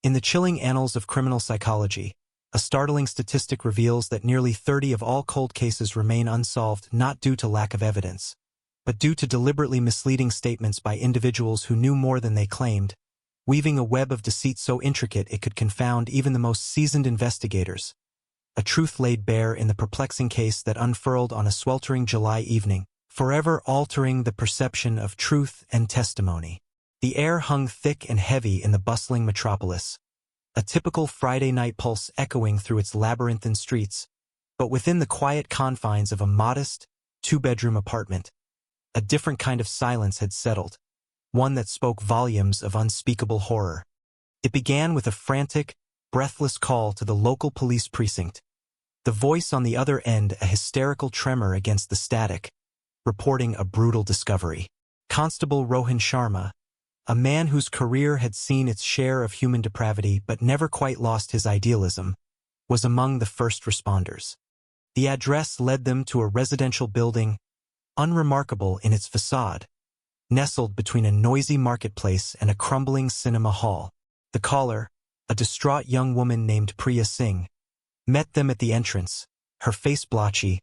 In the chilling annals of criminal psychology, a startling statistic reveals that nearly 30 of all cold cases remain unsolved not due to lack of evidence, but due to deliberately misleading statements by individuals who knew more than they claimed, weaving a web of deceit so intricate it could confound even the most seasoned investigators. A truth laid bare in the perplexing case that unfurled on a sweltering July evening, forever altering the perception of truth and testimony. The air hung thick and heavy in the bustling metropolis, a typical Friday night pulse echoing through its labyrinthine streets, but within the quiet confines of a modest, two-bedroom apartment, a different kind of silence had settled, one that spoke volumes of unspeakable horror. It began with a frantic, breathless call to the local police precinct, the voice on the other end a hysterical tremor against the static, reporting a brutal discovery. Constable Rohan Sharma, a man whose career had seen its share of human depravity but never quite lost his idealism, was among the first responders. The address led them to a residential building, unremarkable in its facade, nestled between a noisy marketplace and a crumbling cinema hall. The caller, a distraught young woman named Priya Singh, met them at the entrance, her face blotchy,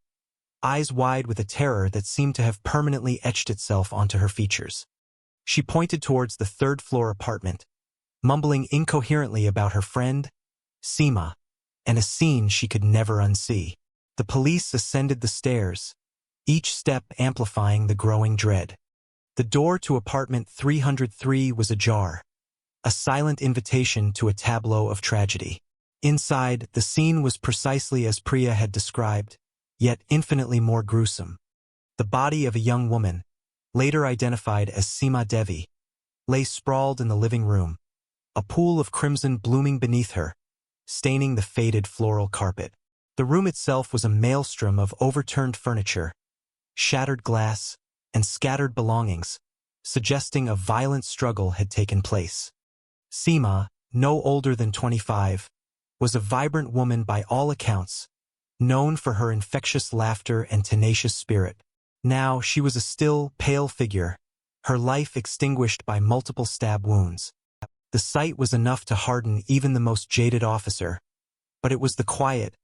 eyes wide with a terror that seemed to have permanently etched itself onto her features. She pointed towards the third-floor apartment, mumbling incoherently about her friend, Seema, and a scene she could never unsee. The police ascended the stairs, each step amplifying the growing dread. The door to apartment 303 was ajar, a silent invitation to a tableau of tragedy. Inside, the scene was precisely as Priya had described, yet infinitely more gruesome. The body of a young woman, later identified as Seema Devi, lay sprawled in the living room, a pool of crimson blooming beneath her, staining the faded floral carpet. The room itself was a maelstrom of overturned furniture, shattered glass, and scattered belongings, suggesting a violent struggle had taken place. Seema, no older than 25, was a vibrant woman by all accounts, known for her infectious laughter and tenacious spirit. Now she was a still, pale figure, her life extinguished by multiple stab wounds. The sight was enough to harden even the most jaded officer, but it was the quiet,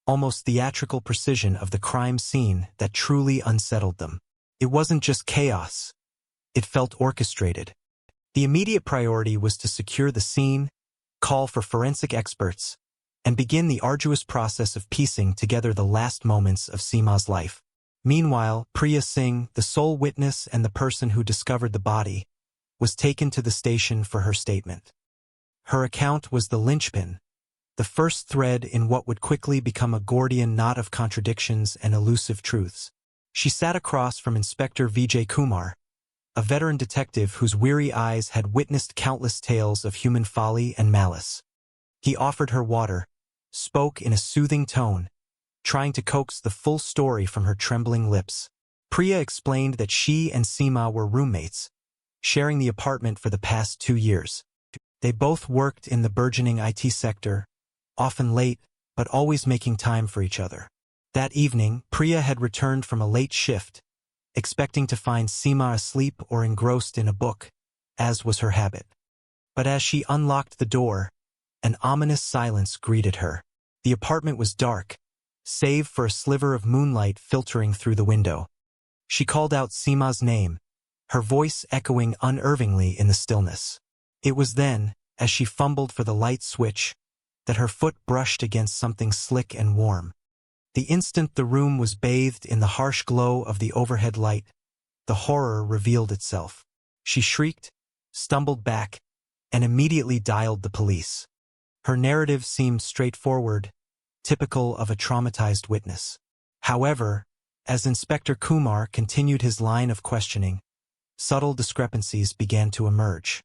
almost theatrical precision of the crime scene that truly unsettled them. It wasn't just chaos. It felt orchestrated. The immediate priority was to secure the scene, call for forensic experts, and begin the arduous process of piecing together the last moments of Seema's life. Meanwhile, Priya Singh, the sole witness and the person who discovered the body, was taken to the station for her statement. Her account was the linchpin, the first thread in what would quickly become a Gordian knot of contradictions and elusive truths. She sat across from Inspector Vijay Kumar, a veteran detective whose weary eyes had witnessed countless tales of human folly and malice. He offered her water, spoke in a soothing tone, trying to coax the full story from her trembling lips. Priya explained that she and Seema were roommates, sharing the apartment for the past 2 years. They both worked in the burgeoning IT sector, often late, but always making time for each other. That evening, Priya had returned from a late shift, expecting to find Seema asleep or engrossed in a book, as was her habit. But as she unlocked the door, an ominous silence greeted her. The apartment was dark, save for a sliver of moonlight filtering through the window. She called out Seema's name, her voice echoing unervingly in the stillness. It was then, as she fumbled for the light switch, that her foot brushed against something slick and warm. The instant the room was bathed in the harsh glow of the overhead light, the horror revealed itself. She shrieked, stumbled back, and immediately dialed the police. Her narrative seemed straightforward, typical of a traumatized witness. However, as Inspector Kumar continued his line of questioning, subtle discrepancies began to emerge.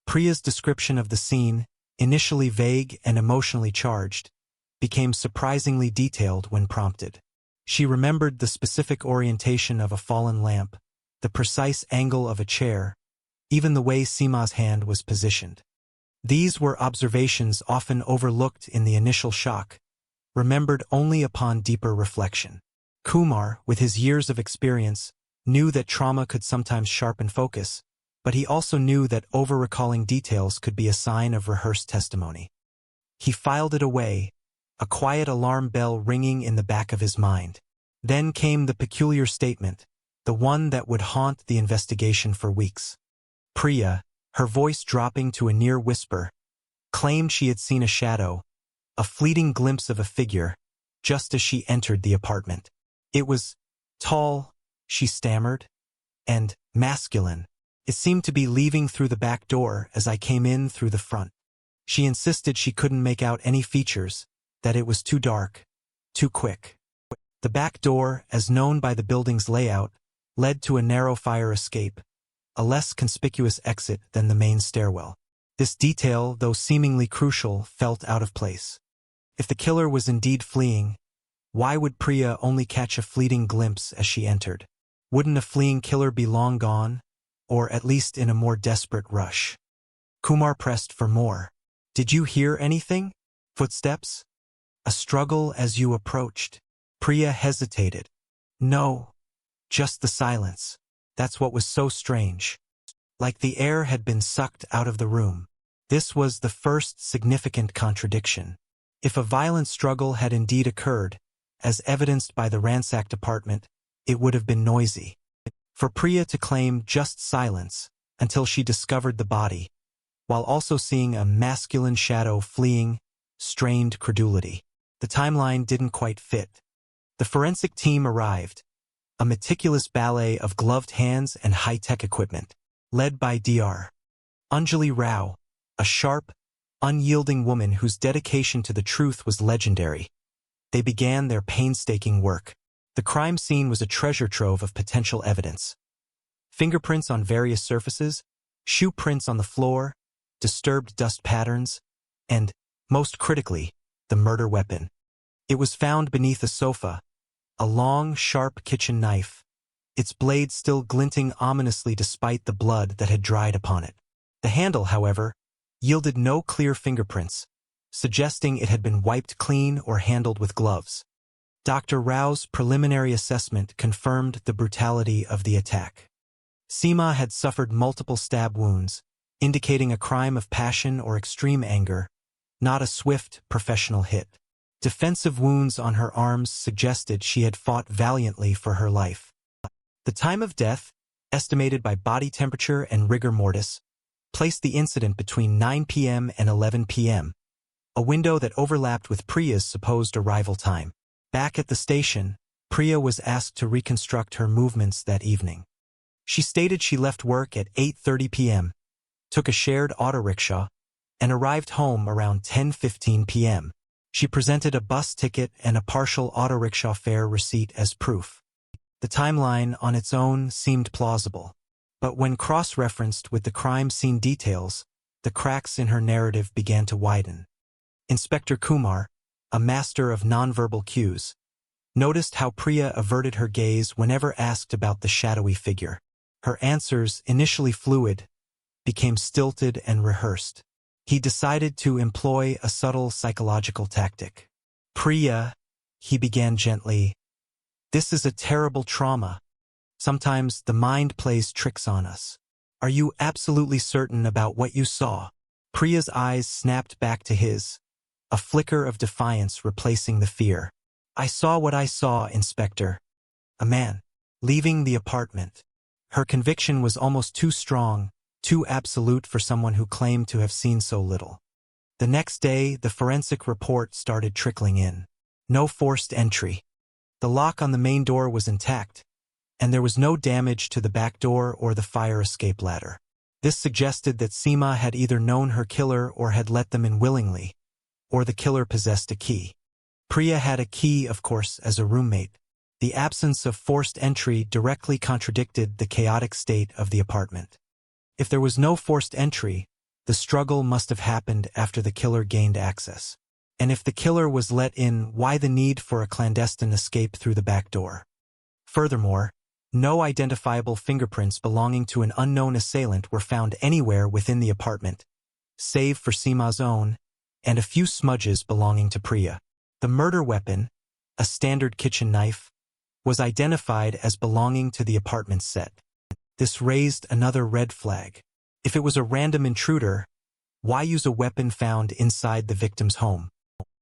Priya's description of the scene, initially vague and emotionally charged, became surprisingly detailed when prompted. She remembered the specific orientation of a fallen lamp, the precise angle of a chair, even the way Seema's hand was positioned. These were observations often overlooked in the initial shock, remembered only upon deeper reflection. Kumar, with his years of experience, knew that trauma could sometimes sharpen focus, but he also knew that over-recalling details could be a sign of rehearsed testimony. He filed it away, a quiet alarm bell ringing in the back of his mind. Then came the peculiar statement, the one that would haunt the investigation for weeks. Priya, her voice dropping to a near whisper, claimed she had seen a shadow, a fleeting glimpse of a figure, just as she entered the apartment. It was tall, she stammered, and masculine. It seemed to be leaving through the back door as I came in through the front. She insisted she couldn't make out any features, that it was too dark, too quick. The back door, as known by the building's layout, led to a narrow fire escape, a less conspicuous exit than the main stairwell. This detail, though seemingly crucial, felt out of place. If the killer was indeed fleeing, why would Priya only catch a fleeting glimpse as she entered? Wouldn't a fleeing killer be long gone, or at least in a more desperate rush? Kumar pressed for more. Did you hear anything? Footsteps? A struggle as you approached? Priya hesitated. No, just the silence. That's what was so strange. Like the air had been sucked out of the room. This was the first significant contradiction. If a violent struggle had indeed occurred, as evidenced by the ransacked apartment, it would have been noisy. For Priya to claim just silence until she discovered the body, while also seeing a masculine shadow fleeing, strained credulity. The timeline didn't quite fit. The forensic team arrived, a meticulous ballet of gloved hands and high-tech equipment, led by Dr. Anjali Rao, a sharp, unyielding woman whose dedication to the truth was legendary. They began their painstaking work. The crime scene was a treasure trove of potential evidence. Fingerprints on various surfaces, shoe prints on the floor, disturbed dust patterns, and, most critically, the murder weapon. It was found beneath a sofa, a long, sharp kitchen knife, its blade still glinting ominously despite the blood that had dried upon it. The handle, however, yielded no clear fingerprints, suggesting it had been wiped clean or handled with gloves. Dr. Rao's preliminary assessment confirmed the brutality of the attack. Seema had suffered multiple stab wounds, indicating a crime of passion or extreme anger, not a swift, professional hit. Defensive wounds on her arms suggested she had fought valiantly for her life. The time of death, estimated by body temperature and rigor mortis, placed the incident between 9 p.m. and 11 p.m., a window that overlapped with Priya's supposed arrival time. Back at the station, Priya was asked to reconstruct her movements that evening. She stated she left work at 8:30 p.m., took a shared auto rickshaw, and arrived home around 10:15 p.m. She presented a bus ticket and a partial auto rickshaw fare receipt as proof. The timeline on its own seemed plausible, but when cross-referenced with the crime scene details, the cracks in her narrative began to widen. Inspector Kumar, a master of nonverbal cues, noticed how Priya averted her gaze whenever asked about the shadowy figure. Her answers, initially fluid, became stilted and rehearsed. He decided to employ a subtle psychological tactic. Priya, he began gently, this is a terrible trauma. Sometimes the mind plays tricks on us. Are you absolutely certain about what you saw? Priya's eyes snapped back to his, a flicker of defiance replacing the fear. I saw what I saw, Inspector. A man, leaving the apartment. Her conviction was almost too strong, too absolute for someone who claimed to have seen so little. The next day, the forensic report started trickling in. No forced entry. The lock on the main door was intact, and there was no damage to the back door or the fire escape ladder. This suggested that Seema had either known her killer or had let them in willingly, or the killer possessed a key. Priya had a key, of course, as a roommate. The absence of forced entry directly contradicted the chaotic state of the apartment. If there was no forced entry, the struggle must have happened after the killer gained access. And if the killer was let in, why the need for a clandestine escape through the back door? Furthermore, no identifiable fingerprints belonging to an unknown assailant were found anywhere within the apartment, save for Seema's own, and a few smudges belonging to Priya. The murder weapon, a standard kitchen knife, was identified as belonging to the apartment set. This raised another red flag. If it was a random intruder, why use a weapon found inside the victim's home?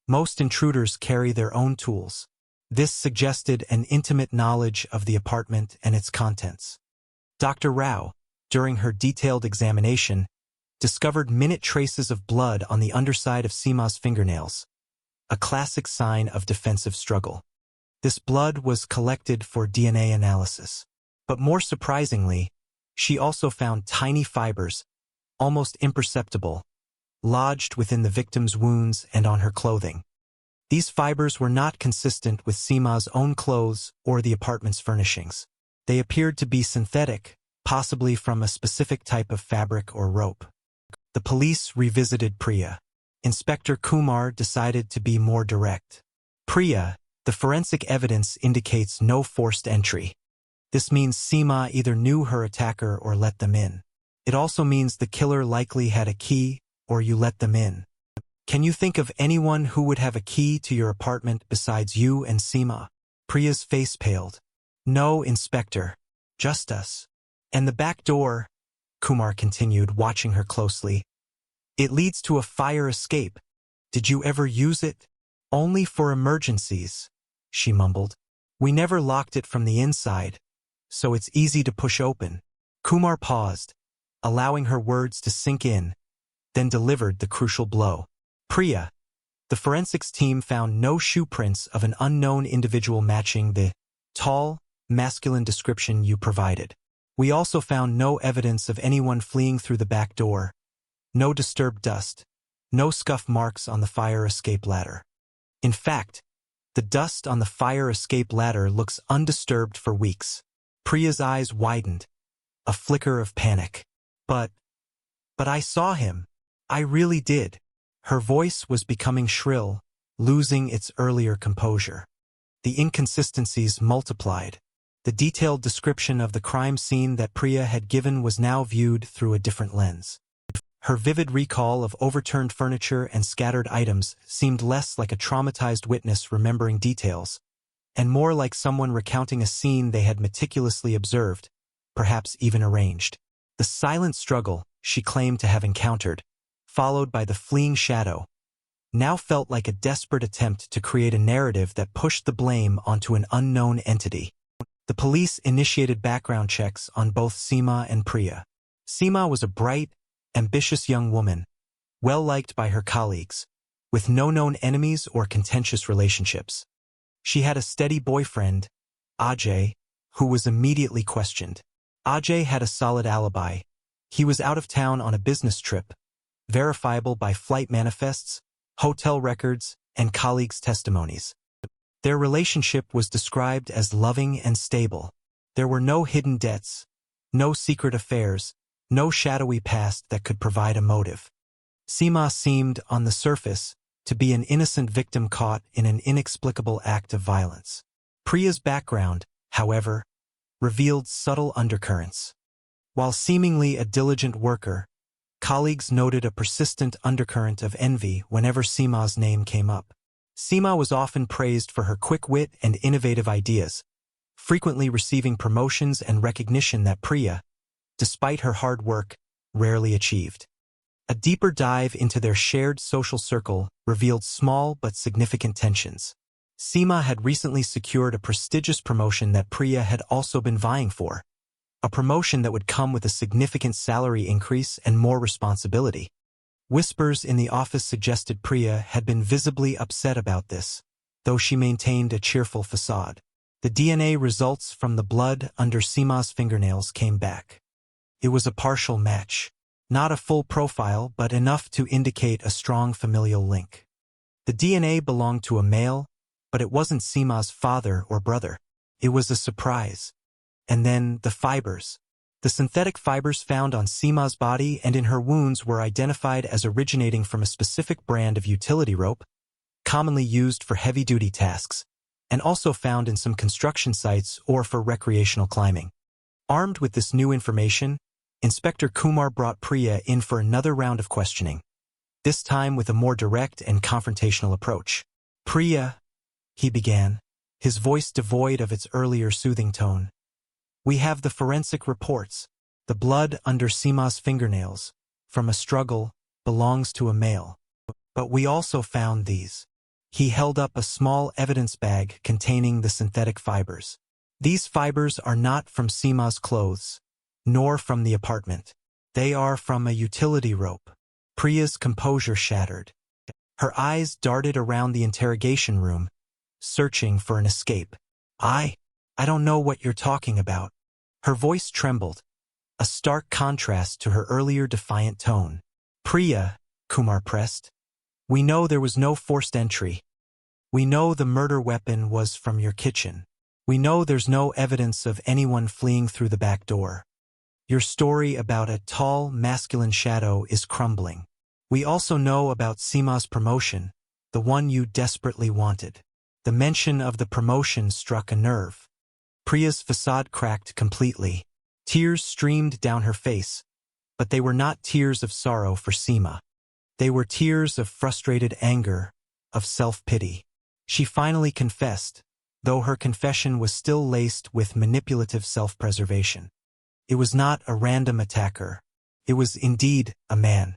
Most intruders carry their own tools. This suggested an intimate knowledge of the apartment and its contents. Dr. Rao, during her detailed examination, discovered minute traces of blood on the underside of Seema's fingernails, a classic sign of defensive struggle. This blood was collected for DNA analysis. But more surprisingly, she also found tiny fibers, almost imperceptible, lodged within the victim's wounds and on her clothing. These fibers were not consistent with Seema's own clothes or the apartment's furnishings. They appeared to be synthetic, possibly from a specific type of fabric or rope. The police revisited Priya. Inspector Kumar decided to be more direct. Priya, the forensic evidence indicates no forced entry. This means Seema either knew her attacker or let them in. It also means the killer likely had a key, or you let them in. Can you think of anyone who would have a key to your apartment besides you and Seema? Priya's face paled. No, Inspector. Just us. And the back door, Kumar continued, watching her closely. It leads to a fire escape. Did you ever use it? Only for emergencies, she mumbled. We never locked it from the inside, so it's easy to push open. Kumar paused, allowing her words to sink in, then delivered the crucial blow. Priya, the forensics team found no shoe prints of an unknown individual matching the tall, masculine description you provided. We also found no evidence of anyone fleeing through the back door, no disturbed dust, no scuff marks on the fire escape ladder. In fact, the dust on the fire escape ladder looks undisturbed for weeks. Priya's eyes widened, a flicker of panic. But I saw him. I really did. Her voice was becoming shrill, losing its earlier composure. The inconsistencies multiplied. The detailed description of the crime scene that Priya had given was now viewed through a different lens. Her vivid recall of overturned furniture and scattered items seemed less like a traumatized witness remembering details, and more like someone recounting a scene they had meticulously observed, perhaps even arranged. The silent struggle she claimed to have encountered, followed by the fleeing shadow, now felt like a desperate attempt to create a narrative that pushed the blame onto an unknown entity. The police initiated background checks on both Seema and Priya. Seema was a bright, ambitious young woman, well-liked by her colleagues, with no known enemies or contentious relationships. She had a steady boyfriend, Ajay, who was immediately questioned. Ajay had a solid alibi. He was out of town on a business trip, verifiable by flight manifests, hotel records, and colleagues' testimonies. Their relationship was described as loving and stable. There were no hidden debts, no secret affairs, no shadowy past that could provide a motive. Seema seemed, on the surface, to be an innocent victim caught in an inexplicable act of violence. Priya's background, however, revealed subtle undercurrents. While seemingly a diligent worker, colleagues noted a persistent undercurrent of envy whenever Seema's name came up. Seema was often praised for her quick wit and innovative ideas, frequently receiving promotions and recognition that Priya, despite her hard work, rarely achieved. A deeper dive into their shared social circle revealed small but significant tensions. Seema had recently secured a prestigious promotion that Priya had also been vying for, a promotion that would come with a significant salary increase and more responsibility. Whispers in the office suggested Priya had been visibly upset about this, though she maintained a cheerful facade. The DNA results from the blood under Seema's fingernails came back. It was a partial match. Not a full profile, but enough to indicate a strong familial link. The DNA belonged to a male, but it wasn't Seema's father or brother. It was a surprise. And then the fibers. The synthetic fibers found on Seema's body and in her wounds were identified as originating from a specific brand of utility rope, commonly used for heavy-duty tasks, and also found in some construction sites or for recreational climbing. Armed with this new information, Inspector Kumar brought Priya in for another round of questioning, this time with a more direct and confrontational approach. Priya, he began, his voice devoid of its earlier soothing tone. We have the forensic reports. The blood under Seema's fingernails, from a struggle, belongs to a male. But we also found these. He held up a small evidence bag containing the synthetic fibers. These fibers are not from Seema's clothes, nor from the apartment. They are from a utility rope. Priya's composure shattered. Her eyes darted around the interrogation room, searching for an escape. I don't know what you're talking about. Her voice trembled, a stark contrast to her earlier defiant tone. Priya, Kumar pressed. We know there was no forced entry. We know the murder weapon was from your kitchen. We know there's no evidence of anyone fleeing through the back door. Your story about a tall, masculine shadow is crumbling. We also know about Seema's promotion, the one you desperately wanted. The mention of the promotion struck a nerve. Priya's facade cracked completely. Tears streamed down her face, but they were not tears of sorrow for Seema. They were tears of frustrated anger, of self-pity. She finally confessed, though her confession was still laced with manipulative self-preservation. It was not a random attacker. It was indeed a man.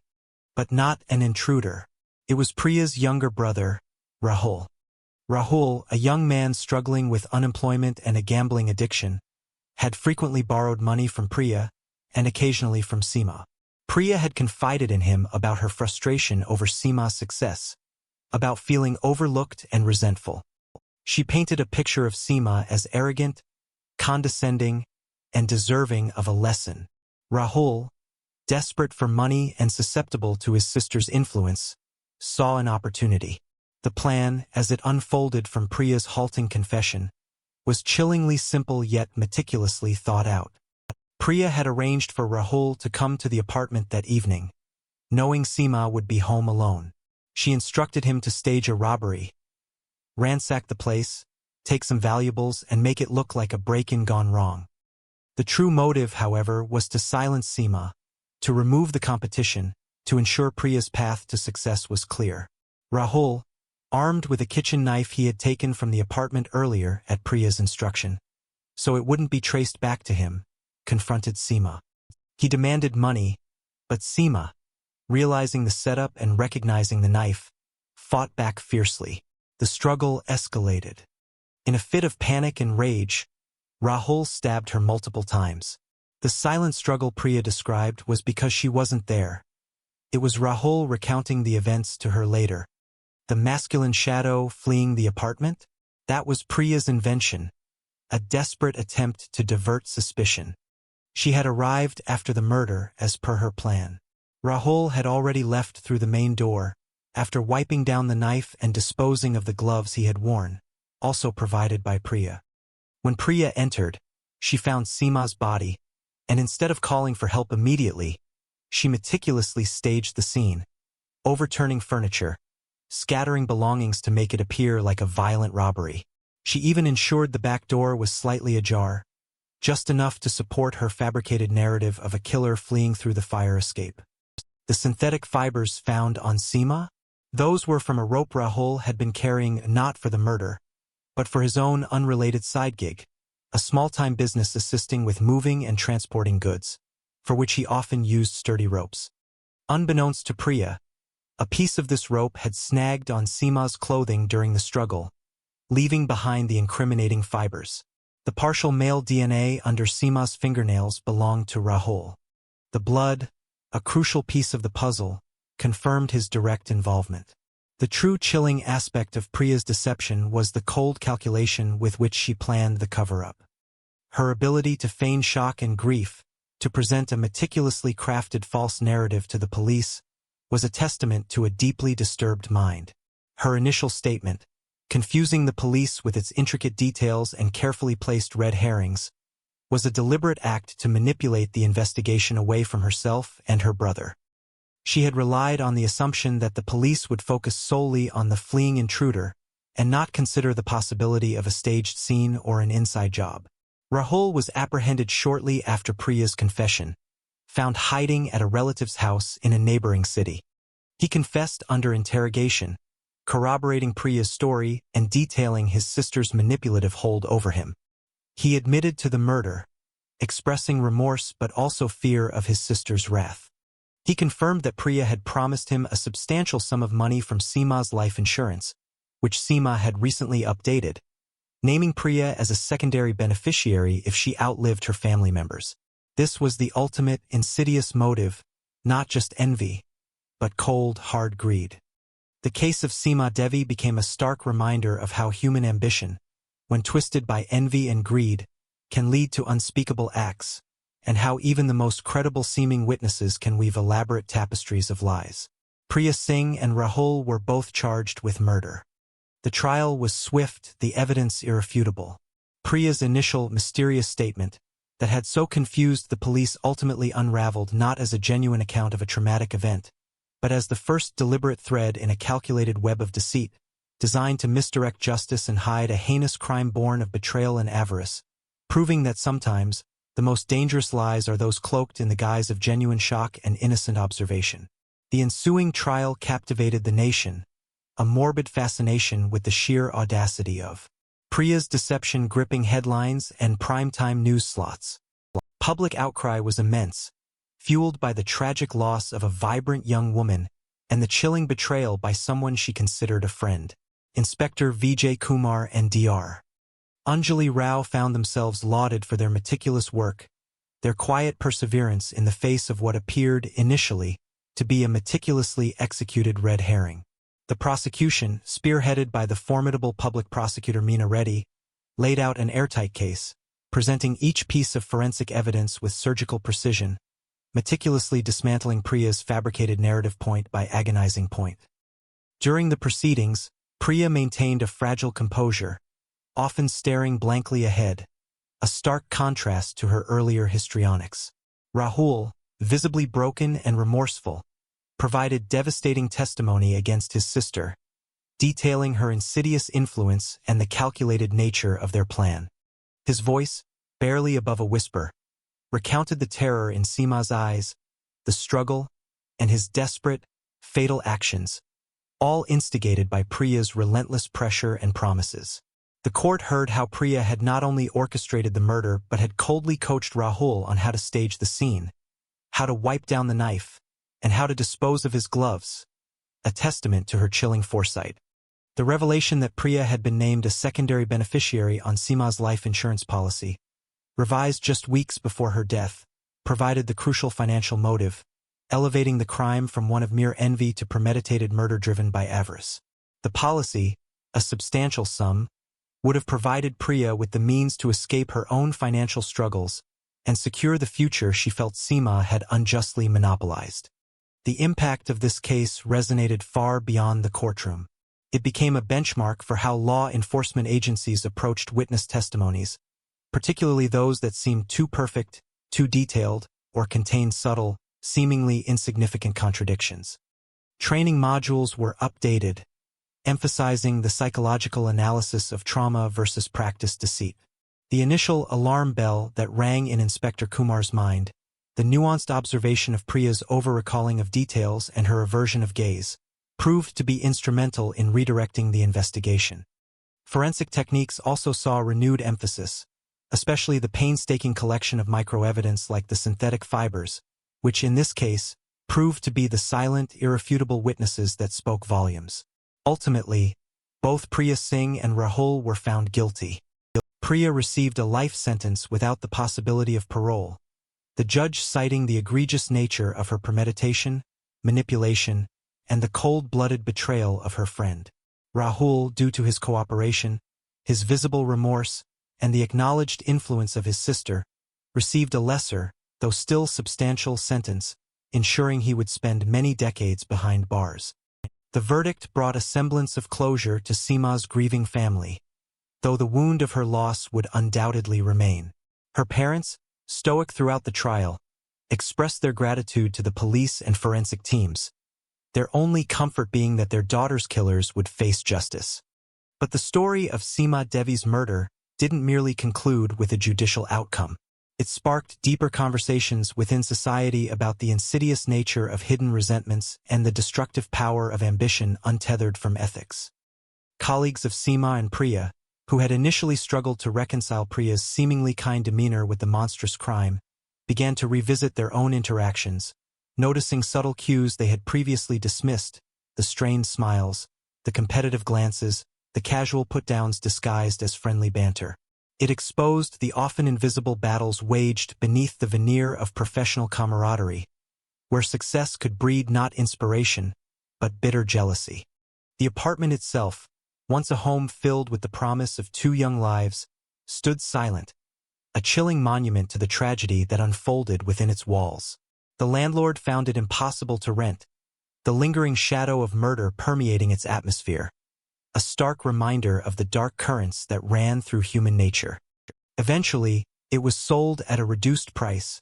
But not an intruder. It was Priya's younger brother, Rahul. Rahul, a young man struggling with unemployment and a gambling addiction, had frequently borrowed money from Priya and occasionally from Seema. Priya had confided in him about her frustration over Seema's success, about feeling overlooked and resentful. She painted a picture of Seema as arrogant, condescending, and deserving of a lesson. Rahul, desperate for money and susceptible to his sister's influence, saw an opportunity. The plan, as it unfolded from Priya's halting confession, was chillingly simple yet meticulously thought out. Priya had arranged for Rahul to come to the apartment that evening, knowing Seema would be home alone. She instructed him to stage a robbery, ransack the place, take some valuables, and make it look like a break-in gone wrong. The true motive, however, was to silence Seema, to remove the competition, to ensure Priya's path to success was clear. Rahul, armed with a kitchen knife he had taken from the apartment earlier at Priya's instruction, so it wouldn't be traced back to him, confronted Seema. He demanded money, but Seema, realizing the setup and recognizing the knife, fought back fiercely. The struggle escalated. In a fit of panic and rage, Rahul stabbed her multiple times. The silent struggle Priya described was because she wasn't there. It was Rahul recounting the events to her later. The masculine shadow fleeing the apartment? That was Priya's invention, a desperate attempt to divert suspicion. She had arrived after the murder as per her plan. Rahul had already left through the main door, after wiping down the knife and disposing of the gloves he had worn, also provided by Priya. When Priya entered, she found Seema's body, and instead of calling for help immediately, she meticulously staged the scene, overturning furniture, scattering belongings to make it appear like a violent robbery. She even ensured the back door was slightly ajar, just enough to support her fabricated narrative of a killer fleeing through the fire escape. The synthetic fibers found on Seema? Those were from a rope Rahul had been carrying not for the murder, but for his own unrelated side gig, a small-time business assisting with moving and transporting goods, for which he often used sturdy ropes. Unbeknownst to Priya, a piece of this rope had snagged on Seema's clothing during the struggle, leaving behind the incriminating fibers. The partial male DNA under Seema's fingernails belonged to Rahul. The blood, a crucial piece of the puzzle, confirmed his direct involvement. The true chilling aspect of Priya's deception was the cold calculation with which she planned the cover-up. Her ability to feign shock and grief, to present a meticulously crafted false narrative to the police, was a testament to a deeply disturbed mind. Her initial statement, confusing the police with its intricate details and carefully placed red herrings, was a deliberate act to manipulate the investigation away from herself and her brother. She had relied on the assumption that the police would focus solely on the fleeing intruder and not consider the possibility of a staged scene or an inside job. Rahul was apprehended shortly after Priya's confession, found hiding at a relative's house in a neighboring city. He confessed under interrogation, corroborating Priya's story and detailing his sister's manipulative hold over him. He admitted to the murder, expressing remorse but also fear of his sister's wrath. He confirmed that Priya had promised him a substantial sum of money from Seema's life insurance, which Seema had recently updated, naming Priya as a secondary beneficiary if she outlived her family members. This was the ultimate, insidious motive, not just envy, but cold, hard greed. The case of Seema Devi became a stark reminder of how human ambition, when twisted by envy and greed, can lead to unspeakable acts, and how even the most credible-seeming witnesses can weave elaborate tapestries of lies. Priya Singh and Rahul were both charged with murder. The trial was swift, the evidence irrefutable. Priya's initial, mysterious statement that had so confused the police ultimately unraveled not as a genuine account of a traumatic event, but as the first deliberate thread in a calculated web of deceit, designed to misdirect justice and hide a heinous crime born of betrayal and avarice, proving that sometimes the most dangerous lies are those cloaked in the guise of genuine shock and innocent observation. The ensuing trial captivated the nation, a morbid fascination with the sheer audacity of Priya's deception gripping headlines and primetime news slots. Public outcry was immense, fueled by the tragic loss of a vibrant young woman and the chilling betrayal by someone she considered a friend. Inspector Vijay Kumar and Dr. Anjali Rao found themselves lauded for their meticulous work, their quiet perseverance in the face of what appeared, initially, to be a meticulously executed red herring. The prosecution, spearheaded by the formidable public prosecutor Meena Reddy, laid out an airtight case, presenting each piece of forensic evidence with surgical precision, meticulously dismantling Priya's fabricated narrative point by agonizing point. During the proceedings, Priya maintained a fragile composure, often staring blankly ahead, a stark contrast to her earlier histrionics. Rahul, visibly broken and remorseful, provided devastating testimony against his sister, detailing her insidious influence and the calculated nature of their plan. His voice, barely above a whisper, recounted the terror in Seema's eyes, the struggle, and his desperate, fatal actions, all instigated by Priya's relentless pressure and promises. The court heard how Priya had not only orchestrated the murder but had coldly coached Rahul on how to stage the scene, how to wipe down the knife, and how to dispose of his gloves, a testament to her chilling foresight. The revelation that Priya had been named a secondary beneficiary on Seema's life insurance policy, revised just weeks before her death, provided the crucial financial motive, elevating the crime from one of mere envy to premeditated murder driven by avarice. The policy, a substantial sum, would have provided Priya with the means to escape her own financial struggles and secure the future she felt Seema had unjustly monopolized. The impact of this case resonated far beyond the courtroom. It became a benchmark for how law enforcement agencies approached witness testimonies, particularly those that seemed too perfect, too detailed, or contained subtle, seemingly insignificant contradictions. Training modules were updated, emphasizing the psychological analysis of trauma versus practice deceit. The initial alarm bell that rang in Inspector Kumar's mind, the nuanced observation of Priya's over-recalling of details and her aversion of gaze, proved to be instrumental in redirecting the investigation. Forensic techniques also saw renewed emphasis, especially the painstaking collection of microevidence like the synthetic fibers, which in this case proved to be the silent, irrefutable witnesses that spoke volumes. Ultimately, both Priya Singh and Rahul were found guilty. Priya received a life sentence without the possibility of parole, the judge citing the egregious nature of her premeditation, manipulation, and the cold-blooded betrayal of her friend. Rahul, due to his cooperation, his visible remorse, and the acknowledged influence of his sister, received a lesser, though still substantial, sentence, ensuring he would spend many decades behind bars. The verdict brought a semblance of closure to Seema's grieving family, though the wound of her loss would undoubtedly remain. Her parents, stoic throughout the trial, expressed their gratitude to the police and forensic teams, their only comfort being that their daughter's killers would face justice. But the story of Seema Devi's murder didn't merely conclude with a judicial outcome. It sparked deeper conversations within society about the insidious nature of hidden resentments and the destructive power of ambition untethered from ethics. Colleagues of Seema and Priya, who had initially struggled to reconcile Priya's seemingly kind demeanor with the monstrous crime, began to revisit their own interactions, noticing subtle cues they had previously dismissed, the strained smiles, the competitive glances, the casual put-downs disguised as friendly banter. It exposed the often invisible battles waged beneath the veneer of professional camaraderie, where success could breed not inspiration, but bitter jealousy. The apartment itself, once a home filled with the promise of two young lives, stood silent, a chilling monument to the tragedy that unfolded within its walls. The landlord found it impossible to rent, the lingering shadow of murder permeating its atmosphere, a stark reminder of the dark currents that ran through human nature. Eventually, it was sold at a reduced price,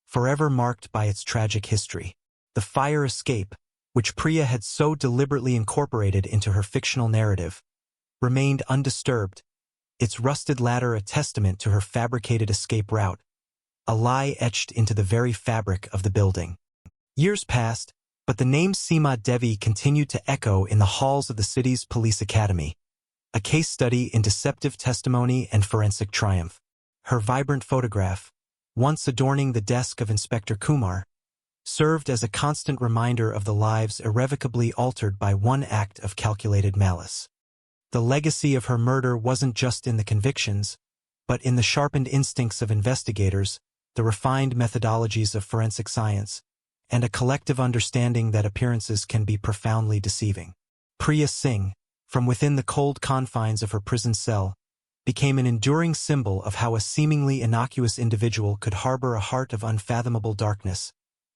forever marked by its tragic history. The fire escape, which Priya had so deliberately incorporated into her fictional narrative, remained undisturbed, its rusted ladder a testament to her fabricated escape route, a lie etched into the very fabric of the building. Years passed, but the name Seema Devi continued to echo in the halls of the city's police academy, a case study in deceptive testimony and forensic triumph. Her vibrant photograph, once adorning the desk of Inspector Kumar, served as a constant reminder of the lives irrevocably altered by one act of calculated malice. The legacy of her murder wasn't just in the convictions, but in the sharpened instincts of investigators, the refined methodologies of forensic science, and a collective understanding that appearances can be profoundly deceiving. Priya Singh, from within the cold confines of her prison cell, became an enduring symbol of how a seemingly innocuous individual could harbor a heart of unfathomable darkness,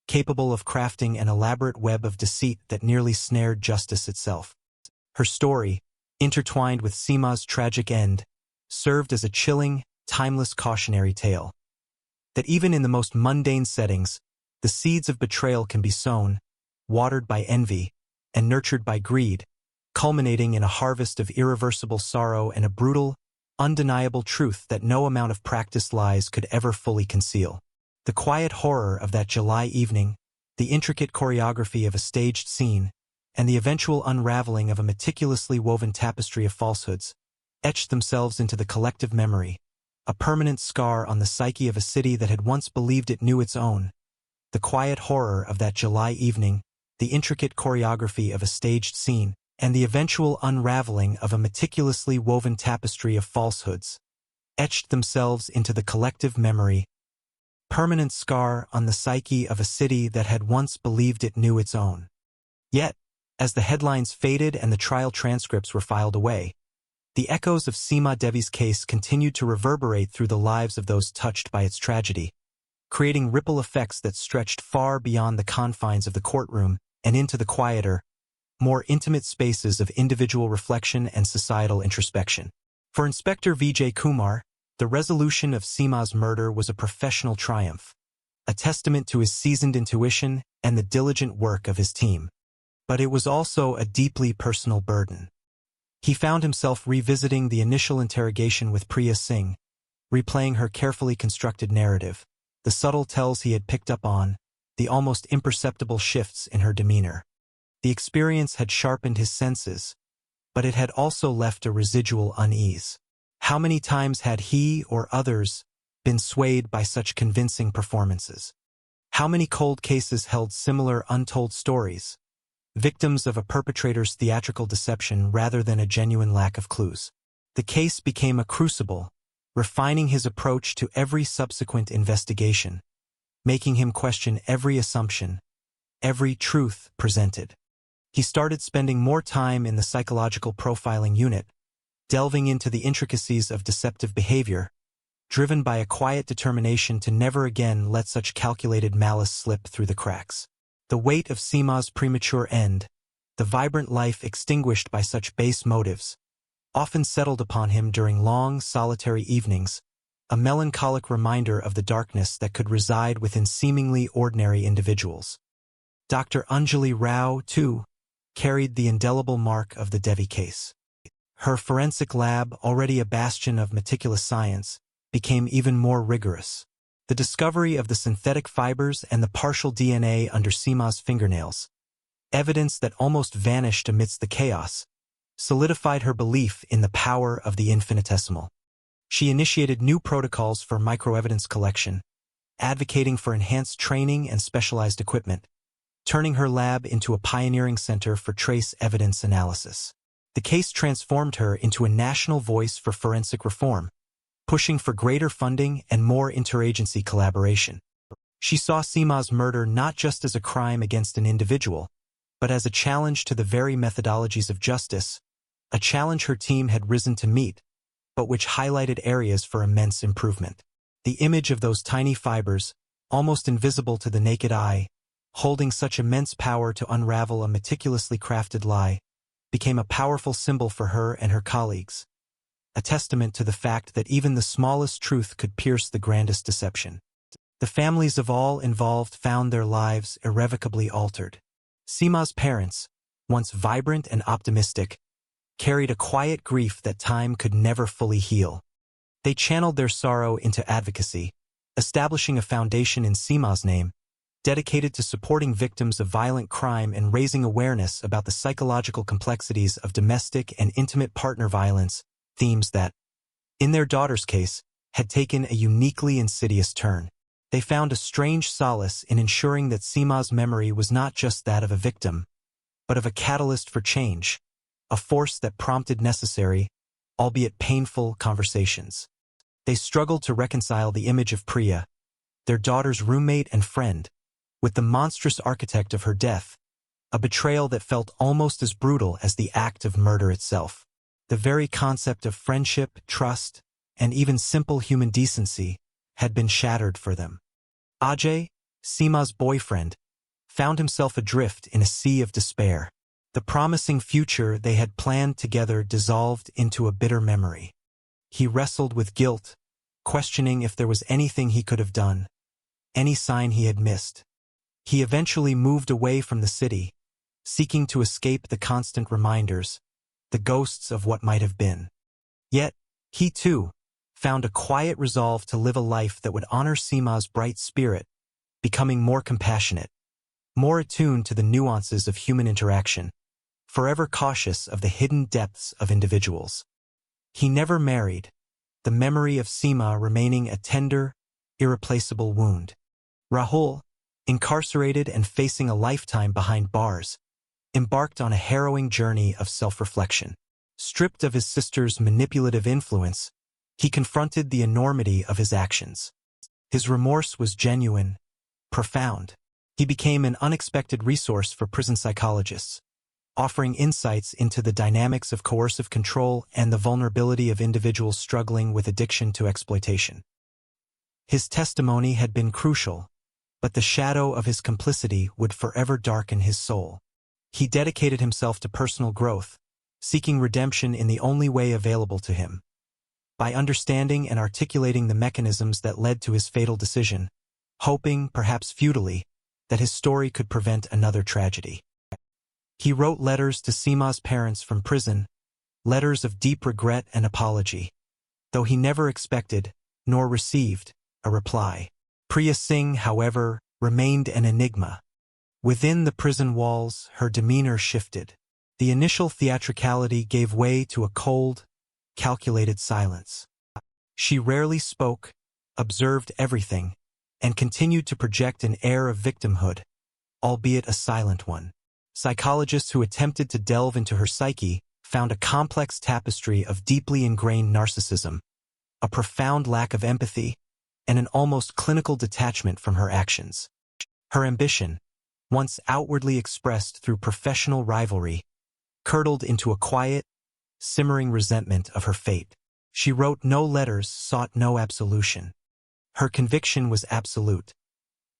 capable of crafting an elaborate web of deceit that nearly snared justice itself. Her story, intertwined with Seema's tragic end, served as a chilling, timeless cautionary tale. That even in the most mundane settings, the seeds of betrayal can be sown, watered by envy, and nurtured by greed, culminating in a harvest of irreversible sorrow and a brutal, undeniable truth that no amount of practiced lies could ever fully conceal. The quiet horror of that July evening, the intricate choreography of a staged scene, and the eventual unraveling of a meticulously woven tapestry of falsehoods, etched themselves into the collective memory, a permanent scar on the psyche of a city that had once believed it knew its own. The quiet horror of that July evening, the intricate choreography of a staged scene, and the eventual unraveling of a meticulously woven tapestry of falsehoods, etched themselves into the collective memory, permanent scar on the psyche of a city that had once believed it knew its own. Yet, as the headlines faded and the trial transcripts were filed away, the echoes of Seema Devi's case continued to reverberate through the lives of those touched by its tragedy, creating ripple effects that stretched far beyond the confines of the courtroom and into the quieter, more intimate spaces of individual reflection and societal introspection. For Inspector Vijay Kumar, the resolution of Seema's murder was a professional triumph, a testament to his seasoned intuition and the diligent work of his team. But it was also a deeply personal burden. He found himself revisiting the initial interrogation with Priya Singh, replaying her carefully constructed narrative, the subtle tells he had picked up on, the almost imperceptible shifts in her demeanor. The experience had sharpened his senses, but it had also left a residual unease. How many times had he or others been swayed by such convincing performances? How many cold cases held similar untold stories, victims of a perpetrator's theatrical deception rather than a genuine lack of clues? The case became a crucible, refining his approach to every subsequent investigation, making him question every assumption, every truth presented. He started spending more time in the psychological profiling unit, delving into the intricacies of deceptive behavior, driven by a quiet determination to never again let such calculated malice slip through the cracks. The weight of Seema's premature end, the vibrant life extinguished by such base motives, often settled upon him during long, solitary evenings, a melancholic reminder of the darkness that could reside within seemingly ordinary individuals. Dr. Anjali Rao, too, carried the indelible mark of the Devi case. Her forensic lab, already a bastion of meticulous science, became even more rigorous. The discovery of the synthetic fibers and the partial DNA under Seema's fingernails, evidence that almost vanished amidst the chaos, solidified her belief in the power of the infinitesimal. She initiated new protocols for microevidence collection, advocating for enhanced training and specialized equipment, turning her lab into a pioneering center for trace evidence analysis. The case transformed her into a national voice for forensic reform, pushing for greater funding and more interagency collaboration. She saw Seema's murder not just as a crime against an individual, but as a challenge to the very methodologies of justice, a challenge her team had risen to meet, but which highlighted areas for immense improvement. The image of those tiny fibers, almost invisible to the naked eye, holding such immense power to unravel a meticulously crafted lie, became a powerful symbol for her and her colleagues, a testament to the fact that even the smallest truth could pierce the grandest deception. The families of all involved found their lives irrevocably altered. Seema's parents, once vibrant and optimistic, carried a quiet grief that time could never fully heal. They channeled their sorrow into advocacy, establishing a foundation in Seema's name, dedicated to supporting victims of violent crime and raising awareness about the psychological complexities of domestic and intimate partner violence, themes that, in their daughter's case, had taken a uniquely insidious turn. They found a strange solace in ensuring that Seema's memory was not just that of a victim, but of a catalyst for change, a force that prompted necessary, albeit painful, conversations. They struggled to reconcile the image of Priya, their daughter's roommate and friend, with the monstrous architect of her death, a betrayal that felt almost as brutal as the act of murder itself. The very concept of friendship, trust, and even simple human decency had been shattered for them. Ajay, Seema's boyfriend, found himself adrift in a sea of despair. The promising future they had planned together dissolved into a bitter memory. He wrestled with guilt, questioning if there was anything he could have done, any sign he had missed. He eventually moved away from the city, seeking to escape the constant reminders, the ghosts of what might have been. Yet, he too found a quiet resolve to live a life that would honor Seema's bright spirit, becoming more compassionate, more attuned to the nuances of human interaction, forever cautious of the hidden depths of individuals. He never married, the memory of Seema remaining a tender, irreplaceable wound. Rahul, incarcerated and facing a lifetime behind bars, embarked on a harrowing journey of self-reflection. Stripped of his sister's manipulative influence, he confronted the enormity of his actions. His remorse was genuine, profound. He became an unexpected resource for prison psychologists, offering insights into the dynamics of coercive control and the vulnerability of individuals struggling with addiction to exploitation. His testimony had been crucial, but the shadow of his complicity would forever darken his soul. He dedicated himself to personal growth, seeking redemption in the only way available to him, by understanding and articulating the mechanisms that led to his fatal decision, hoping, perhaps futilely, that his story could prevent another tragedy. He wrote letters to Seema's parents from prison, letters of deep regret and apology, though he never expected, nor received, a reply. Priya Singh, however, remained an enigma. Within the prison walls, her demeanor shifted. The initial theatricality gave way to a cold, calculated silence. She rarely spoke, observed everything, and continued to project an air of victimhood, albeit a silent one. Psychologists who attempted to delve into her psyche found a complex tapestry of deeply ingrained narcissism, a profound lack of empathy, and an almost clinical detachment from her actions. Her ambition, once outwardly expressed through professional rivalry, curdled into a quiet, simmering resentment of her fate. She wrote no letters, sought no absolution. Her conviction was absolute.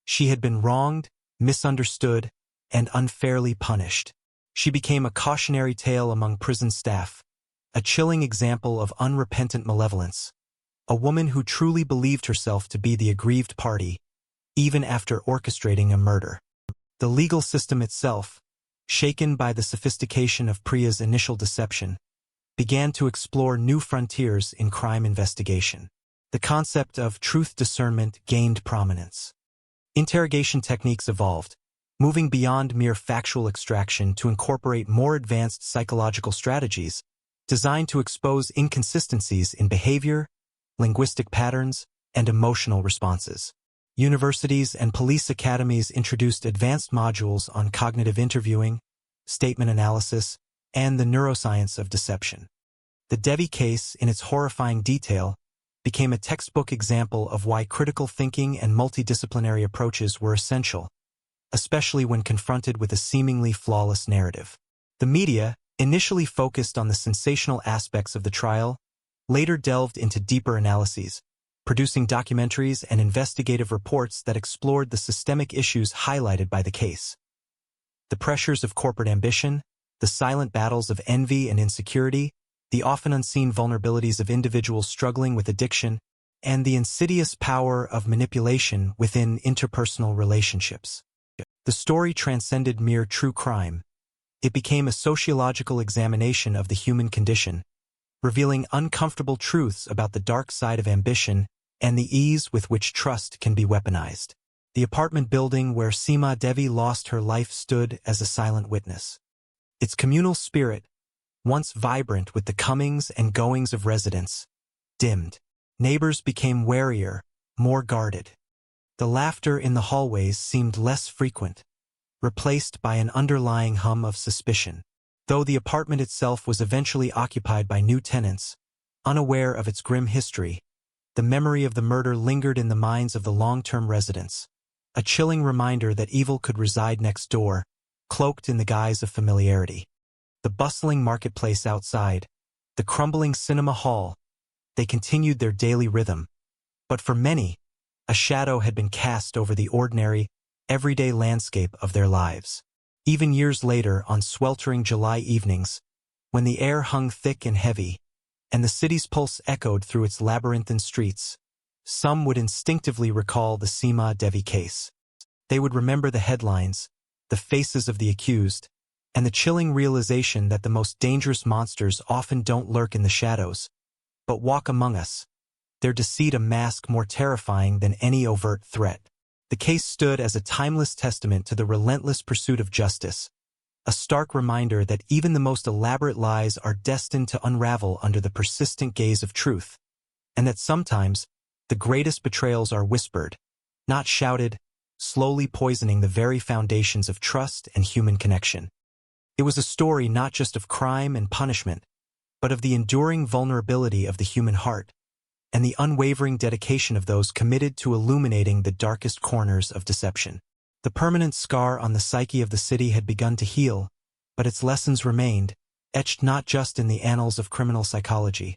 She had been wronged, misunderstood, and unfairly punished. She became a cautionary tale among prison staff, a chilling example of unrepentant malevolence, a woman who truly believed herself to be the aggrieved party, even after orchestrating a murder. The legal system itself, shaken by the sophistication of Priya's initial deception, began to explore new frontiers in crime investigation. The concept of truth discernment gained prominence. Interrogation techniques evolved, moving beyond mere factual extraction to incorporate more advanced psychological strategies designed to expose inconsistencies in behavior, linguistic patterns, and emotional responses. Universities and police academies introduced advanced modules on cognitive interviewing, statement analysis, and the neuroscience of deception. The Devi case, in its horrifying detail, became a textbook example of why critical thinking and multidisciplinary approaches were essential, especially when confronted with a seemingly flawless narrative. The media, initially focused on the sensational aspects of the trial, later delved into deeper analyses, producing documentaries and investigative reports that explored the systemic issues highlighted by the case. The pressures of corporate ambition, the silent battles of envy and insecurity, the often unseen vulnerabilities of individuals struggling with addiction, and the insidious power of manipulation within interpersonal relationships. The story transcended mere true crime. It became a sociological examination of the human condition, revealing uncomfortable truths about the dark side of ambition and the ease with which trust can be weaponized. The apartment building where Seema Devi lost her life stood as a silent witness. Its communal spirit, once vibrant with the comings and goings of residents, dimmed. Neighbors became warier, more guarded. The laughter in the hallways seemed less frequent, replaced by an underlying hum of suspicion. Though the apartment itself was eventually occupied by new tenants, unaware of its grim history, the memory of the murder lingered in the minds of the long-term residents, a chilling reminder that evil could reside next door, cloaked in the guise of familiarity. The bustling marketplace outside, the crumbling cinema hall, they continued their daily rhythm. But for many, a shadow had been cast over the ordinary, everyday landscape of their lives. Even years later, on sweltering July evenings, when the air hung thick and heavy, and the city's pulse echoed through its labyrinthine streets, some would instinctively recall the Seema Devi case. They would remember the headlines, the faces of the accused, and the chilling realization that the most dangerous monsters often don't lurk in the shadows, but walk among us, their deceit a mask more terrifying than any overt threat. The case stood as a timeless testament to the relentless pursuit of justice, a stark reminder that even the most elaborate lies are destined to unravel under the persistent gaze of truth, and that sometimes the greatest betrayals are whispered, not shouted, slowly poisoning the very foundations of trust and human connection. It was a story not just of crime and punishment, but of the enduring vulnerability of the human heart, and the unwavering dedication of those committed to illuminating the darkest corners of deception. The permanent scar on the psyche of the city had begun to heal, but its lessons remained, etched not just in the annals of criminal psychology,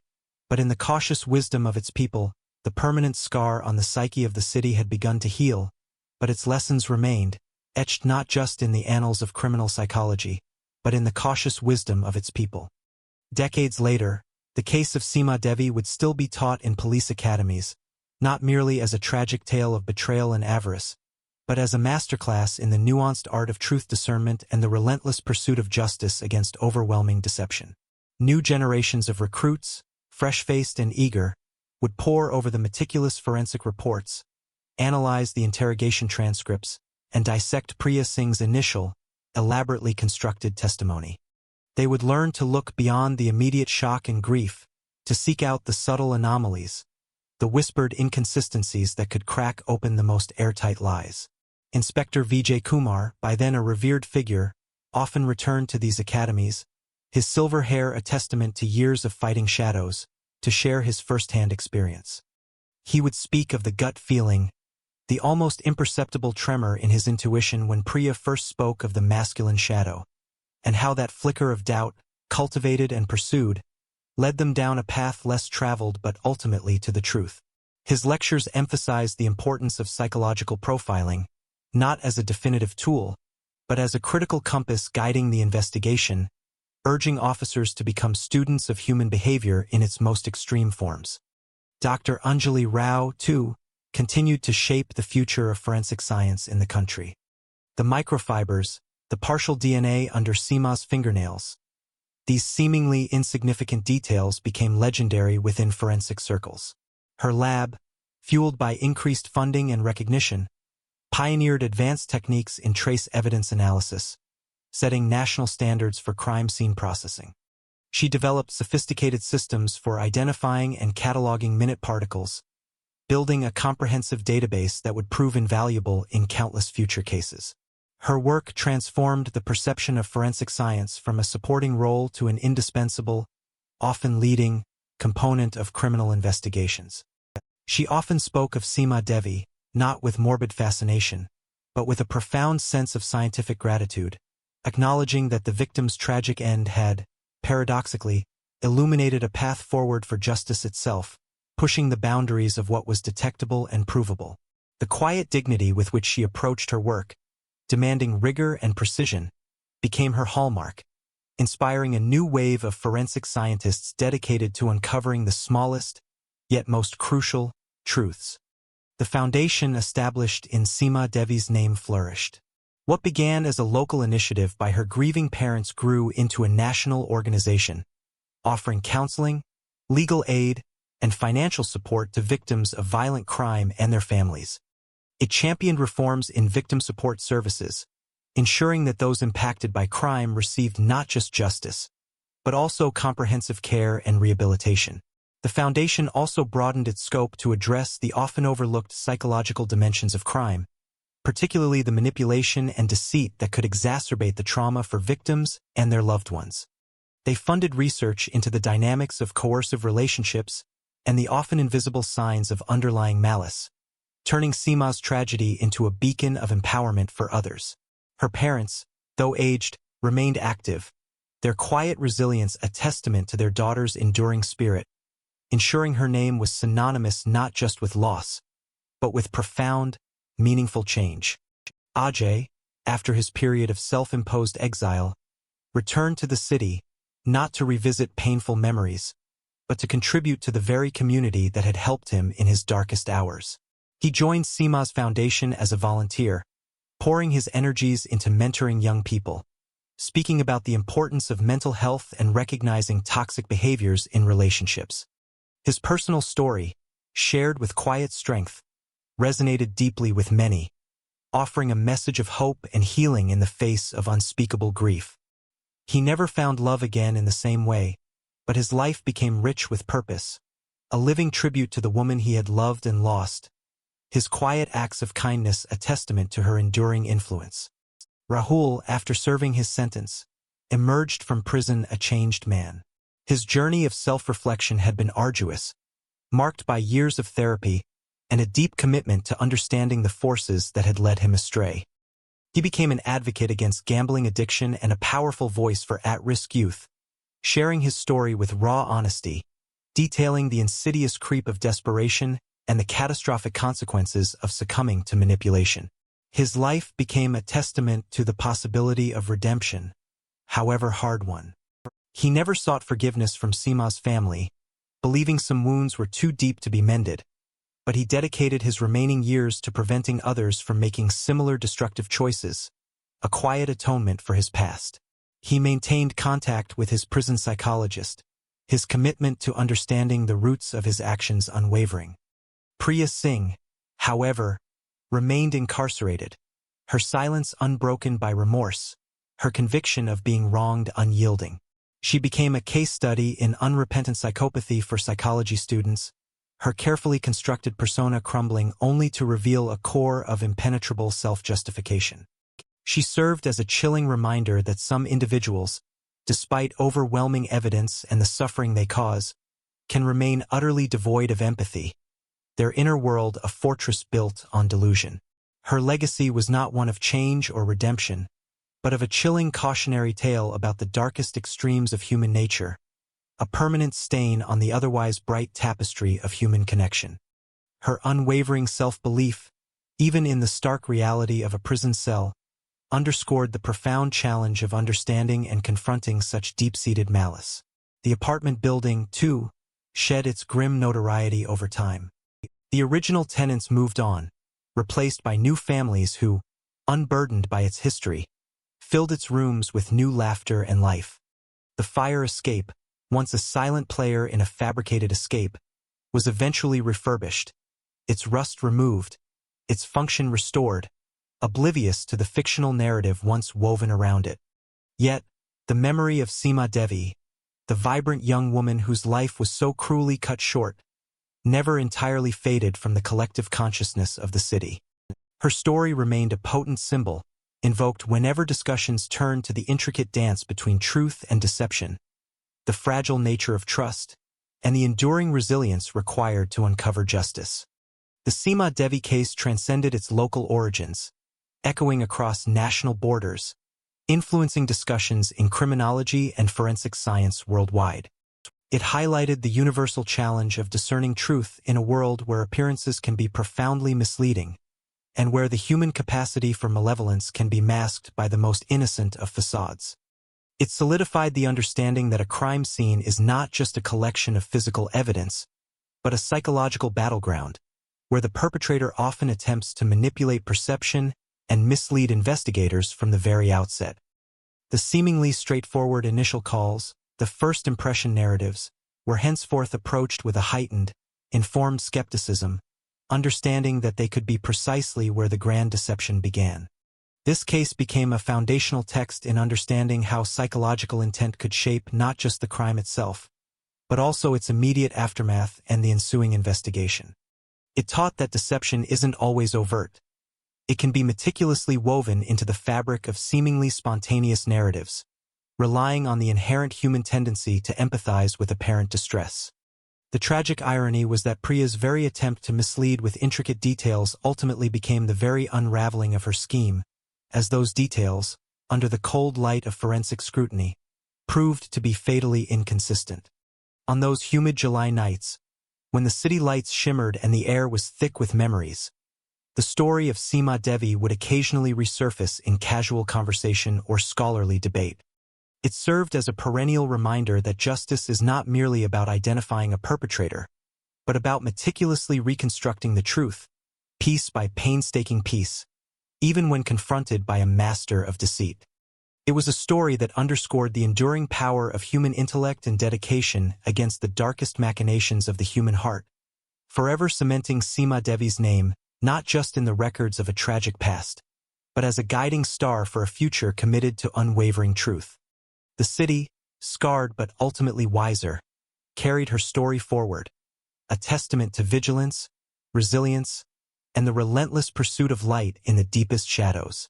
but in the cautious wisdom of its people. The permanent scar on the psyche of the city had begun to heal, but its lessons remained, etched not just in the annals of criminal psychology, but in the cautious wisdom of its people. Decades later, the case of Seema Devi would still be taught in police academies, not merely as a tragic tale of betrayal and avarice, but as a masterclass in the nuanced art of truth discernment and the relentless pursuit of justice against overwhelming deception. New generations of recruits, fresh-faced and eager, would pore over the meticulous forensic reports, analyze the interrogation transcripts, and dissect Priya Singh's initial, elaborately constructed testimony. They would learn to look beyond the immediate shock and grief, to seek out the subtle anomalies, the whispered inconsistencies that could crack open the most airtight lies. Inspector Vijay Kumar, by then a revered figure, often returned to these academies, his silver hair a testament to years of fighting shadows, to share his first-hand experience. He would speak of the gut feeling, the almost imperceptible tremor in his intuition when Priya first spoke of the masculine shadow, and how that flicker of doubt, cultivated and pursued, led them down a path less traveled but ultimately to the truth. His lectures emphasized the importance of psychological profiling, not as a definitive tool, but as a critical compass guiding the investigation, urging officers to become students of human behavior in its most extreme forms. Dr. Anjali Rao, too, continued to shape the future of forensic science in the country. The microfibers, the partial DNA under Seema's fingernails. These seemingly insignificant details became legendary within forensic circles. Her lab, fueled by increased funding and recognition, pioneered advanced techniques in trace evidence analysis, setting national standards for crime scene processing. She developed sophisticated systems for identifying and cataloging minute particles, building a comprehensive database that would prove invaluable in countless future cases. Her work transformed the perception of forensic science from a supporting role to an indispensable, often leading, component of criminal investigations. She often spoke of Seema Devi, not with morbid fascination, but with a profound sense of scientific gratitude, acknowledging that the victim's tragic end had, paradoxically, illuminated a path forward for justice itself, pushing the boundaries of what was detectable and provable. The quiet dignity with which she approached her work, demanding rigor and precision, became her hallmark, inspiring a new wave of forensic scientists dedicated to uncovering the smallest, yet most crucial, truths. The foundation established in Seema Devi's name flourished. What began as a local initiative by her grieving parents grew into a national organization, offering counseling, legal aid, and financial support to victims of violent crime and their families. It championed reforms in victim support services, ensuring that those impacted by crime received not just justice, but also comprehensive care and rehabilitation. The foundation also broadened its scope to address the often overlooked psychological dimensions of crime, particularly the manipulation and deceit that could exacerbate the trauma for victims and their loved ones. They funded research into the dynamics of coercive relationships and the often invisible signs of underlying malice, turning Seema's tragedy into a beacon of empowerment for others. Her parents, though aged, remained active, their quiet resilience a testament to their daughter's enduring spirit, ensuring her name was synonymous not just with loss, but with profound, meaningful change. Ajay, after his period of self-imposed exile, returned to the city, not to revisit painful memories, but to contribute to the very community that had helped him in his darkest hours. He joined Seema's foundation as a volunteer, pouring his energies into mentoring young people, speaking about the importance of mental health and recognizing toxic behaviors in relationships. His personal story, shared with quiet strength, resonated deeply with many, offering a message of hope and healing in the face of unspeakable grief. He never found love again in the same way, but his life became rich with purpose, a living tribute to the woman he had loved and lost, his quiet acts of kindness a testament to her enduring influence. Rahul, after serving his sentence, emerged from prison a changed man. His journey of self-reflection had been arduous, marked by years of therapy and a deep commitment to understanding the forces that had led him astray. He became an advocate against gambling addiction and a powerful voice for at-risk youth, sharing his story with raw honesty, detailing the insidious creep of desperation and the catastrophic consequences of succumbing to manipulation. His life became a testament to the possibility of redemption, however hard one. He never sought forgiveness from Seema's family, believing some wounds were too deep to be mended, but he dedicated his remaining years to preventing others from making similar destructive choices, a quiet atonement for his past. He maintained contact with his prison psychologist, his commitment to understanding the roots of his actions unwavering. Priya Singh, however, remained incarcerated, her silence unbroken by remorse, her conviction of being wronged unyielding. She became a case study in unrepentant psychopathy for psychology students, her carefully constructed persona crumbling only to reveal a core of impenetrable self-justification. She served as a chilling reminder that some individuals, despite overwhelming evidence and the suffering they cause, can remain utterly devoid of empathy, their inner world a fortress built on delusion. Her legacy was not one of change or redemption, but of a chilling cautionary tale about the darkest extremes of human nature, a permanent stain on the otherwise bright tapestry of human connection. Her unwavering self-belief, even in the stark reality of a prison cell, underscored the profound challenge of understanding and confronting such deep-seated malice. The apartment building, too, shed its grim notoriety over time. The original tenants moved on, replaced by new families who, unburdened by its history, filled its rooms with new laughter and life. The fire escape, once a silent player in a fabricated escape, was eventually refurbished, its rust removed, its function restored, oblivious to the fictional narrative once woven around it. Yet, the memory of Seema Devi, the vibrant young woman whose life was so cruelly cut short, never entirely faded from the collective consciousness of the city. Her story remained a potent symbol, invoked whenever discussions turned to the intricate dance between truth and deception, the fragile nature of trust, and the enduring resilience required to uncover justice. The Seema Devi case transcended its local origins, echoing across national borders, influencing discussions in criminology and forensic science worldwide. It highlighted the universal challenge of discerning truth in a world where appearances can be profoundly misleading, and where the human capacity for malevolence can be masked by the most innocent of facades. It solidified the understanding that a crime scene is not just a collection of physical evidence, but a psychological battleground, where the perpetrator often attempts to manipulate perception and mislead investigators from the very outset. The seemingly straightforward initial calls, the first impression narratives, were henceforth approached with a heightened, informed skepticism, understanding that they could be precisely where the grand deception began. This case became a foundational text in understanding how psychological intent could shape not just the crime itself, but also its immediate aftermath and the ensuing investigation. It taught that deception isn't always overt. It can be meticulously woven into the fabric of seemingly spontaneous narratives, relying on the inherent human tendency to empathize with apparent distress. The tragic irony was that Priya's very attempt to mislead with intricate details ultimately became the very unraveling of her scheme, as those details, under the cold light of forensic scrutiny, proved to be fatally inconsistent. On those humid July nights, when the city lights shimmered and the air was thick with memories, the story of Seema Devi would occasionally resurface in casual conversation or scholarly debate. It served as a perennial reminder that justice is not merely about identifying a perpetrator, but about meticulously reconstructing the truth, piece by painstaking piece, even when confronted by a master of deceit. It was a story that underscored the enduring power of human intellect and dedication against the darkest machinations of the human heart, forever cementing Seema Devi's name not just in the records of a tragic past, but as a guiding star for a future committed to unwavering truth. The city, scarred but ultimately wiser, carried her story forward, a testament to vigilance, resilience, and the relentless pursuit of light in the deepest shadows.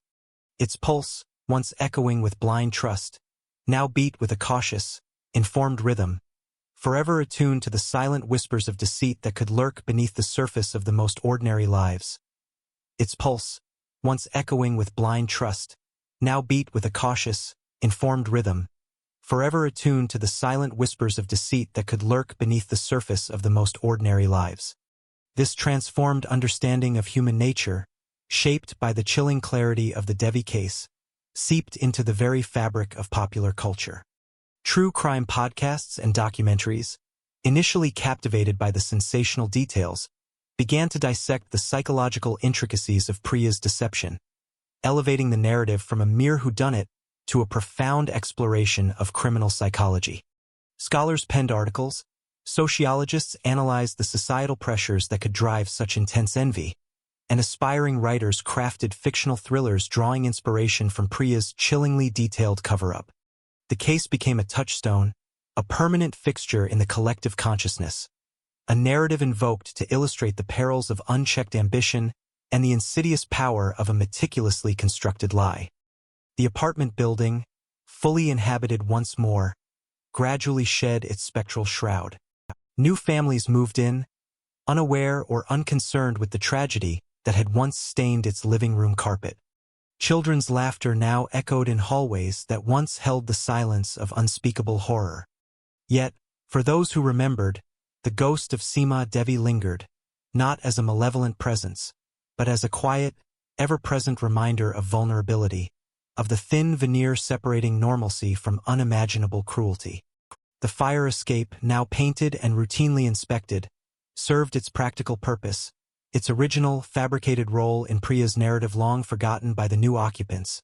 Its pulse, once echoing with blind trust, now beat with a cautious, informed rhythm, forever attuned to the silent whispers of deceit that could lurk beneath the surface of the most ordinary lives. Its pulse, once echoing with blind trust, now beat with a cautious, informed rhythm, forever attuned to the silent whispers of deceit that could lurk beneath the surface of the most ordinary lives. This transformed understanding of human nature, shaped by the chilling clarity of the Devi case, seeped into the very fabric of popular culture. True crime podcasts and documentaries, initially captivated by the sensational details, began to dissect the psychological intricacies of Priya's deception, elevating the narrative from a mere whodunit to a profound exploration of criminal psychology. Scholars penned articles, sociologists analyzed the societal pressures that could drive such intense envy, and aspiring writers crafted fictional thrillers drawing inspiration from Priya's chillingly detailed cover-up. The case became a touchstone, a permanent fixture in the collective consciousness, a narrative invoked to illustrate the perils of unchecked ambition and the insidious power of a meticulously constructed lie. The apartment building, fully inhabited once more, gradually shed its spectral shroud. New families moved in, unaware or unconcerned with the tragedy that had once stained its living room carpet. Children's laughter now echoed in hallways that once held the silence of unspeakable horror. Yet, for those who remembered, the ghost of Seema Devi lingered, not as a malevolent presence, but as a quiet, ever-present reminder of vulnerability, of the thin veneer separating normalcy from unimaginable cruelty. The fire escape, now painted and routinely inspected, served its practical purpose, its original, fabricated role in Priya's narrative long forgotten by the new occupants,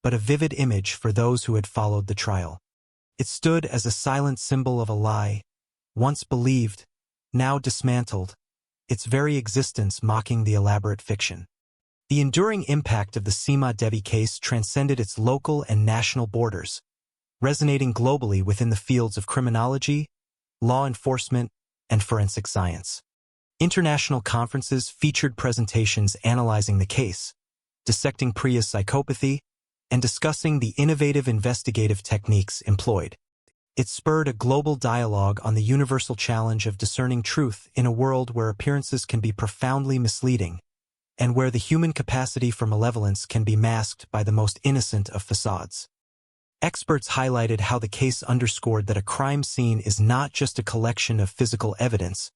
but a vivid image for those who had followed the trial. It stood as a silent symbol of a lie, once believed, now dismantled, its very existence mocking the elaborate fiction. The enduring impact of the Seema Devi case transcended its local and national borders, resonating globally within the fields of criminology, law enforcement, and forensic science. International conferences featured presentations analyzing the case, dissecting Priya's psychopathy, and discussing the innovative investigative techniques employed. It spurred a global dialogue on the universal challenge of discerning truth in a world where appearances can be profoundly misleading, and where the human capacity for malevolence can be masked by the most innocent of facades. Experts highlighted how the case underscored that a crime scene is not just a collection of physical evidence,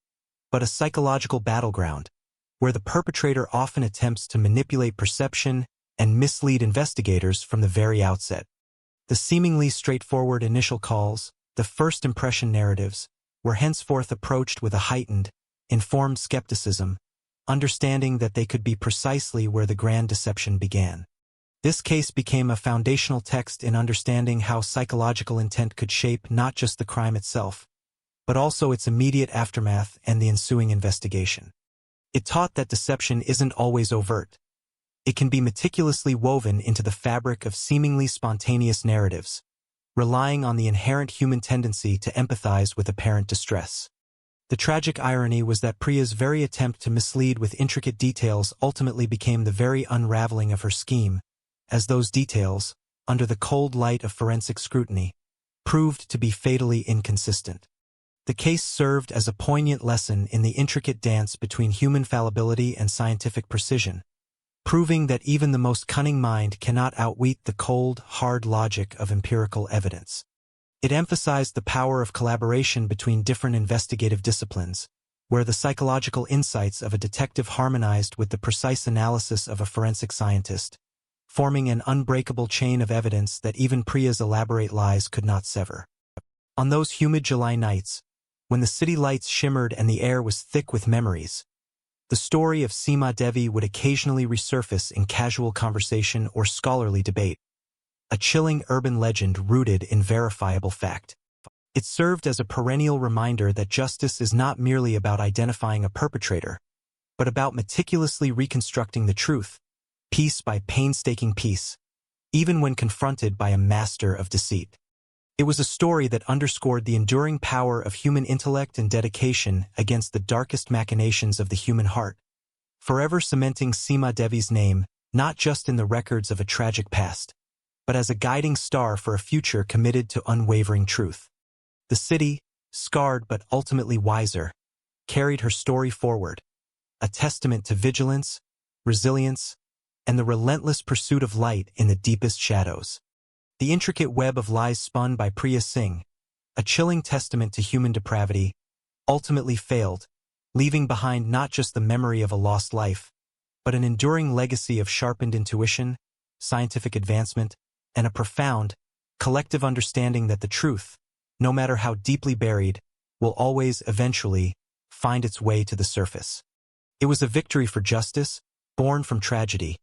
but a psychological battleground, where the perpetrator often attempts to manipulate perception and mislead investigators from the very outset. The seemingly straightforward initial calls, the first impression narratives, were henceforth approached with a heightened, informed skepticism, understanding that they could be precisely where the grand deception began. This case became a foundational text in understanding how psychological intent could shape not just the crime itself, but also its immediate aftermath and the ensuing investigation. It taught that deception isn't always overt. It can be meticulously woven into the fabric of seemingly spontaneous narratives, relying on the inherent human tendency to empathize with apparent distress. The tragic irony was that Priya's very attempt to mislead with intricate details ultimately became the very unraveling of her scheme, as those details, under the cold light of forensic scrutiny, proved to be fatally inconsistent. The case served as a poignant lesson in the intricate dance between human fallibility and scientific precision, proving that even the most cunning mind cannot outwit the cold, hard logic of empirical evidence. It emphasized the power of collaboration between different investigative disciplines, where the psychological insights of a detective harmonized with the precise analysis of a forensic scientist, forming an unbreakable chain of evidence that even Priya's elaborate lies could not sever. On those humid July nights, when the city lights shimmered and the air was thick with memories, the story of Seema Devi would occasionally resurface in casual conversation or scholarly debate, a chilling urban legend rooted in verifiable fact. It served as a perennial reminder that justice is not merely about identifying a perpetrator, but about meticulously reconstructing the truth, piece by painstaking piece, even when confronted by a master of deceit. It was a story that underscored the enduring power of human intellect and dedication against the darkest machinations of the human heart, forever cementing Seema Devi's name not just in the records of a tragic past, but as a guiding star for a future committed to unwavering truth. The city, scarred but ultimately wiser, carried her story forward, a testament to vigilance, resilience, and the relentless pursuit of light in the deepest shadows. The intricate web of lies spun by Priya Singh, a chilling testament to human depravity, ultimately failed, leaving behind not just the memory of a lost life, but an enduring legacy of sharpened intuition, scientific advancement, and a profound, collective understanding that the truth, no matter how deeply buried, will always eventually find its way to the surface. It was a victory for justice, born from tragedy,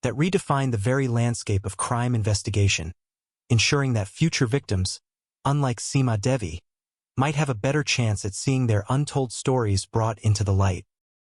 that redefined the very landscape of crime investigation, ensuring that future victims, unlike Seema Devi, might have a better chance at seeing their untold stories brought into the light.